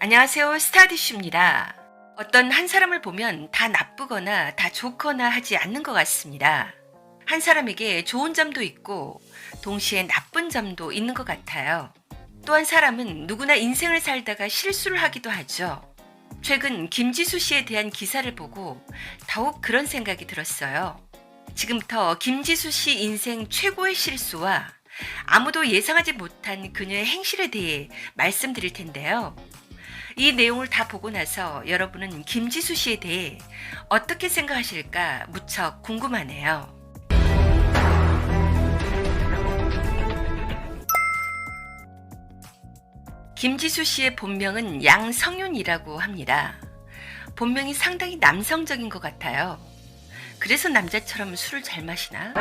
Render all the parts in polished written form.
안녕하세요. 스타디슈입니다. 어떤 한 사람을 보면 다 나쁘거나 다 좋거나 하지 않는 것 같습니다. 한 사람에게 좋은 점도 있고 동시에 나쁜 점도 있는 것 같아요. 또한 사람은 누구나 인생을 살다가 실수를 하기도 하죠. 최근 김지수 씨에 대한 기사를 보고 더욱 그런 생각이 들었어요. 지금부터 김지수 씨 인생 최고의 실수와 아무도 예상하지 못한 그녀의 행실에 대해 말씀드릴 텐데요. 이 내용을 다 보고 나서 여러분은 김지수 씨에 대해 어떻게 생각하실까 무척 궁금하네요. 김지수 씨의 본명은 양성윤이라고 합니다. 본명이 상당히 남성적인 것 같아요. 그래서 남자처럼 술을 잘 마시나?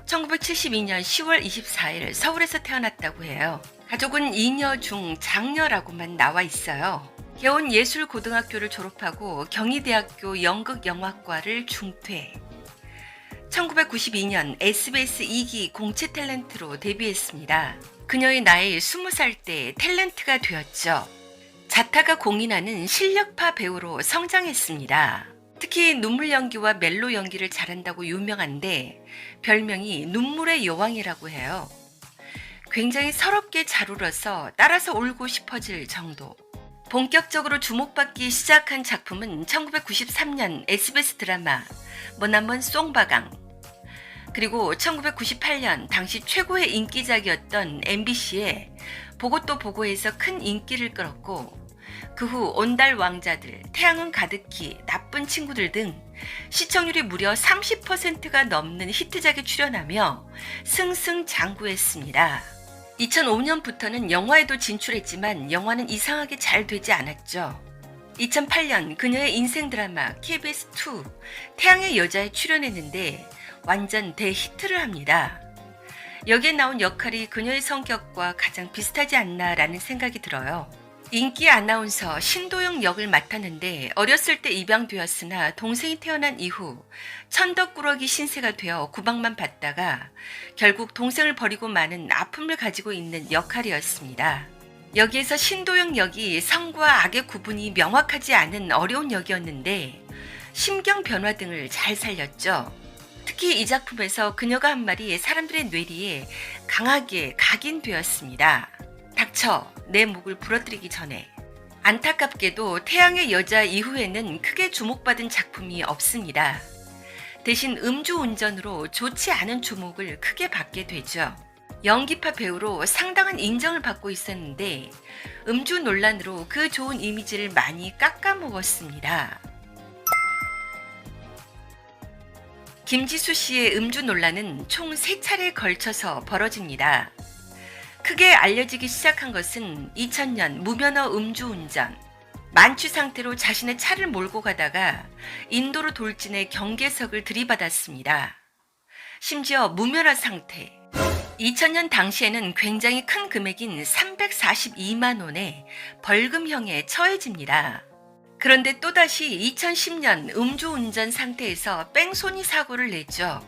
1972년 10월 24일 서울에서 태어났다고 해요. 가족은 이녀 중 장녀라고만 나와 있어요. 개원예술고등학교를 졸업하고 경희대학교 연극영화과를 중퇴. 1992년 SBS 2기 공채 탤런트로 데뷔했습니다. 그녀의 나이 20살 때 탤런트가 되었죠. 자타가 공인하는 실력파 배우로 성장했습니다. 특히 눈물 연기와 멜로 연기를 잘한다고 유명한데 별명이 눈물의 여왕이라고 해요. 굉장히 서럽게 잘 울어서 따라서 울고 싶어질 정도. 본격적으로 주목받기 시작한 작품은 1993년 SBS 드라마 머나먼 송바강, 그리고 1998년 당시 최고의 인기작이었던 MBC의 보고 또 보고에서 큰 인기를 끌었고, 그 후 온달 왕자들, 태양은 가득히, 나쁜 친구들 등 시청률이 무려 30%가 넘는 히트작에 출연하며 승승장구했습니다. 2005년부터는 영화에도 진출했지만 영화는 이상하게 잘 되지 않았죠. 2008년 그녀의 인생 드라마 KBS2 태양의 여자에 출연했는데 완전 대히트를 합니다. 여기에 나온 역할이 그녀의 성격과 가장 비슷하지 않나라는 생각이 들어요. 인기 아나운서 신도영 역을 맡았는데 어렸을 때 입양되었으나 동생이 태어난 이후 천덕꾸러기 신세가 되어 구박만 받다가 결국 동생을 버리고 마는 아픔을 가지고 있는 역할이었습니다. 여기에서 신도영 역이 성과 악의 구분이 명확하지 않은 어려운 역이었는데 심경 변화 등을 잘 살렸죠. 특히 이 작품에서 그녀가 한 말이 사람들의 뇌리에 강하게 각인되었습니다. 닥쳐, 내 목을 부러뜨리기 전에. 안타깝게도 태양의 여자 이후에는 크게 주목받은 작품이 없습니다. 대신 음주운전으로 좋지 않은 주목을 크게 받게 되죠. 연기파 배우로 상당한 인정을 받고 있었는데 음주 논란으로 그 좋은 이미지를 많이 깎아먹었습니다. 김지수 씨의 음주 논란은 총 3차례에 걸쳐서 벌어집니다. 크게 알려지기 시작한 것은 2000년 무면허 음주운전. 만취 상태로 자신의 차를 몰고 가다가 인도로 돌진해 경계석을 들이받았습니다. 심지어 무면허 상태. 2000년 당시에는 굉장히 큰 금액인 342만 원의 벌금형에 처해집니다. 그런데 또다시 2010년 음주운전 상태에서 뺑소니 사고를 냈죠.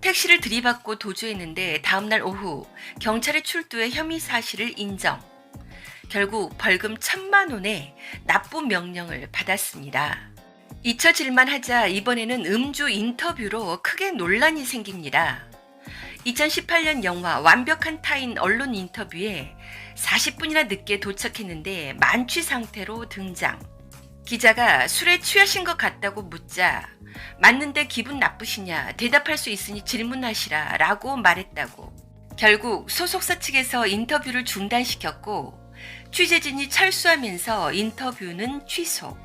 택시를 들이받고 도주했는데 다음날 오후 경찰에 출두해 혐의 사실을 인정. 결국 벌금 1000만 원의 납부 명령을 받았습니다. 잊혀질만 하자 이번에는 음주 인터뷰로 크게 논란이 생깁니다. 2018년 영화 완벽한 타인 언론 인터뷰에 40분이나 늦게 도착했는데 만취 상태로 등장. 기자가 술에 취하신 것 같다고 묻자 맞는데 기분 나쁘시냐 대답할 수 있으니 질문하시라 라고 말했다고. 결국 소속사 측에서 인터뷰를 중단시켰고 취재진이 철수하면서 인터뷰는 취소.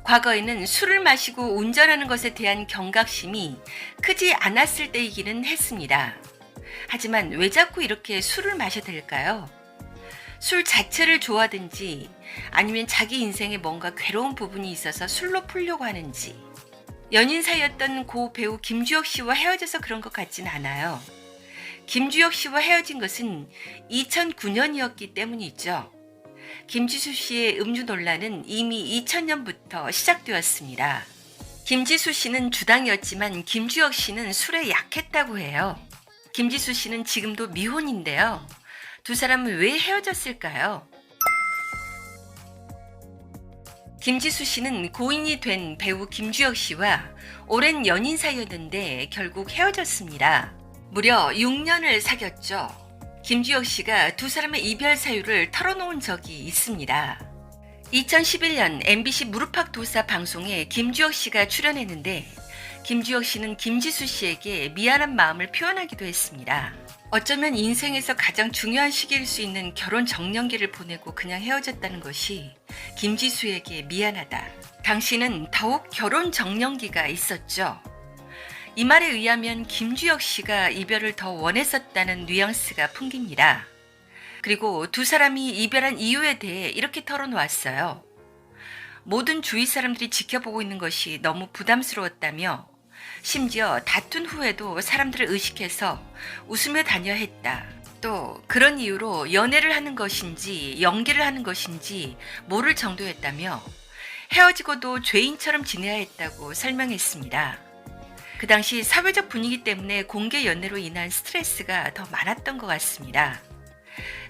과거에는 술을 마시고 운전하는 것에 대한 경각심이 크지 않았을 때이기는 했습니다. 하지만 왜 자꾸 이렇게 술을 마셔야 될까요? 술 자체를 좋아하든지 아니면 자기 인생에 뭔가 괴로운 부분이 있어서 술로 풀려고 하는지. 연인 사이였던 고 배우 김주혁 씨와 헤어져서 그런 것 같진 않아요. 김주혁 씨와 헤어진 것은 2009년이었기 때문이죠. 김지수 씨의 음주 논란은 이미 2000년부터 시작되었습니다. 김지수 씨는 주당이었지만 김주혁 씨는 술에 약했다고 해요. 김지수 씨는 지금도 미혼인데요. 두 사람은 왜 헤어졌을까요? 김지수 씨는 고인이 된 배우 김주혁 씨와 오랜 연인 사이였는데 결국 헤어졌습니다. 무려 6년을 사귀었죠. 김주혁 씨가 두 사람의 이별 사유를 털어놓은 적이 있습니다. 2011년 MBC 무릎팍도사 방송에 김주혁 씨가 출연했는데 김주혁 씨는 김지수 씨에게 미안한 마음을 표현하기도 했습니다. 어쩌면 인생에서 가장 중요한 시기일 수 있는 결혼 정년기를 보내고 그냥 헤어졌다는 것이 김지수에게 미안하다. 당시는 더욱 결혼 정년기가 있었죠. 이 말에 의하면 김주혁 씨가 이별을 더 원했었다는 뉘앙스가 풍깁니다. 그리고 두 사람이 이별한 이유에 대해 이렇게 털어놓았어요. 모든 주위 사람들이 지켜보고 있는 것이 너무 부담스러웠다며 심지어 다툰 후에도 사람들을 의식해서 웃으며 다녀야 했다. 또 그런 이유로 연애를 하는 것인지 연기를 하는 것인지 모를 정도였다며 헤어지고도 죄인처럼 지내야 했다고 설명했습니다. 그 당시 사회적 분위기 때문에 공개 연애로 인한 스트레스가 더 많았던 것 같습니다.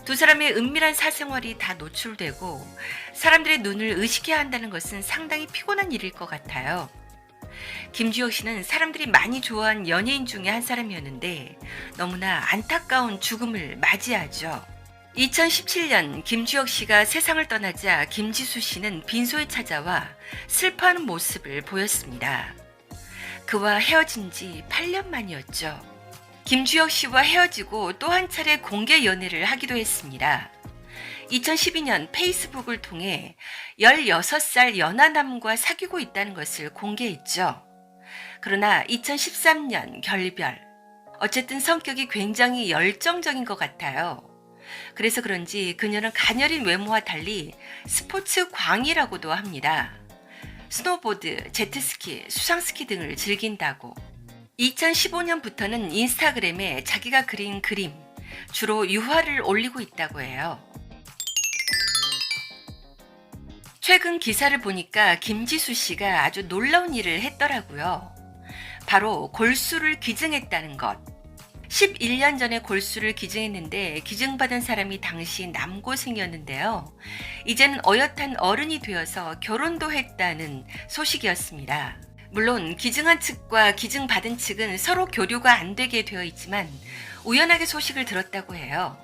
두 사람의 은밀한 사생활이 다 노출되고 사람들의 눈을 의식해야 한다는 것은 상당히 피곤한 일일 것 같아요. 김주혁 씨는 사람들이 많이 좋아한 연예인 중에 한 사람이었는데 너무나 안타까운 죽음을 맞이하죠. 2017년 김주혁 씨가 세상을 떠나자 김지수 씨는 빈소에 찾아와 슬퍼하는 모습을 보였습니다. 그와 헤어진 지 8년 만이었죠. 김주혁 씨와 헤어지고 또 한 차례 공개 연애를 하기도 했습니다. 2012년 페이스북을 통해 16살 연하남과 사귀고 있다는 것을 공개했죠. 그러나 2013년 결별. 어쨌든 성격이 굉장히 열정적인 것 같아요. 그래서 그런지 그녀는 가녀린 외모와 달리 스포츠 광이라고도 합니다. 스노보드, 제트스키, 수상스키 등을 즐긴다고. 2015년부터는 인스타그램에 자기가 그린 그림, 주로 유화를 올리고 있다고 해요. 최근 기사를 보니까 김지수 씨가 아주 놀라운 일을 했더라고요. 바로 골수를 기증했다는 것. 11년 전에 골수를 기증했는데 기증받은 사람이 당시 남고생이었는데요. 이제는 어엿한 어른이 되어서 결혼도 했다는 소식이었습니다. 물론 기증한 측과 기증받은 측은 서로 교류가 안 되게 되어 있지만 우연하게 소식을 들었다고 해요.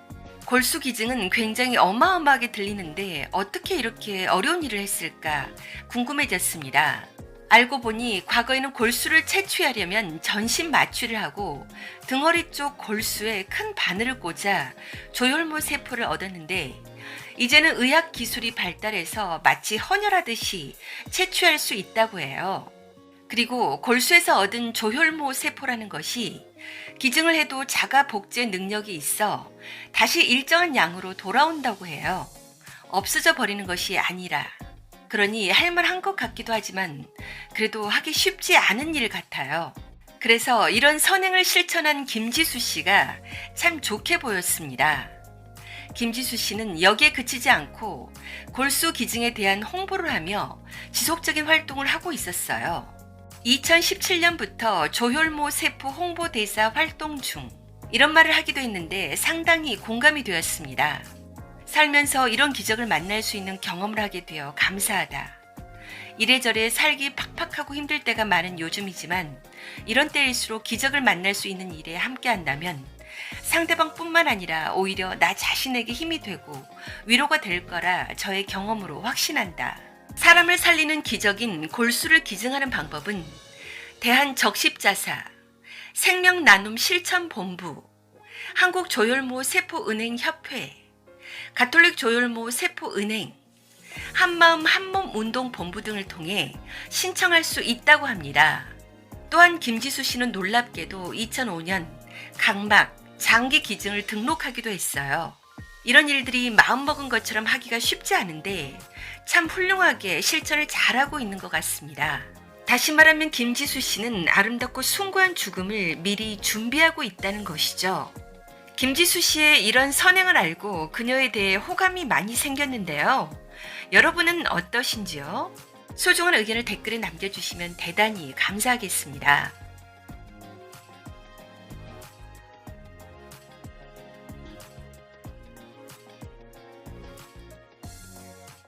골수 기증은 굉장히 어마어마하게 들리는데 어떻게 이렇게 어려운 일을 했을까 궁금해졌습니다. 알고 보니 과거에는 골수를 채취하려면 전신 마취를 하고 등허리 쪽 골수에 큰 바늘을 꽂아 조혈모 세포를 얻었는데 이제는 의학 기술이 발달해서 마치 헌혈하듯이 채취할 수 있다고 해요. 그리고 골수에서 얻은 조혈모 세포라는 것이 기증을 해도 자가 복제 능력이 있어 다시 일정한 양으로 돌아온다고 해요. 없어져 버리는 것이 아니라. 그러니 할 말 한 것 같기도 하지만 그래도 하기 쉽지 않은 일 같아요. 그래서 이런 선행을 실천한 김지수 씨가 참 좋게 보였습니다. 김지수 씨는 여기에 그치지 않고 골수 기증에 대한 홍보를 하며 지속적인 활동을 하고 있었어요. 2017년부터 조혈모 세포 홍보대사 활동 중 이런 말을 하기도 했는데 상당히 공감이 되었습니다. 살면서 이런 기적을 만날 수 있는 경험을 하게 되어 감사하다. 이래저래 살기 팍팍하고 힘들 때가 많은 요즘이지만 이런 때일수록 기적을 만날 수 있는 일에 함께한다면 상대방뿐만 아니라 오히려 나 자신에게 힘이 되고 위로가 될 거라 저의 경험으로 확신한다. 사람을 살리는 기적인 골수를 기증하는 방법은 대한적십자사, 생명나눔실천본부, 한국조혈모세포은행협회, 가톨릭조혈모세포은행, 한마음 한몸 운동본부 등을 통해 신청할 수 있다고 합니다. 또한 김지수 씨는 놀랍게도 2005년 각막, 장기 기증을 등록하기도 했어요. 이런 일들이 마음먹은 것처럼 하기가 쉽지 않은데 참 훌륭하게 실천을 잘하고 있는 것 같습니다. 다시 말하면 김지수 씨는 아름답고 숭고한 죽음을 미리 준비하고 있다는 것이죠. 김지수 씨의 이런 선행을 알고 그녀에 대해 호감이 많이 생겼는데요. 여러분은 어떠신지요? 소중한 의견을 댓글에 남겨주시면 대단히 감사하겠습니다.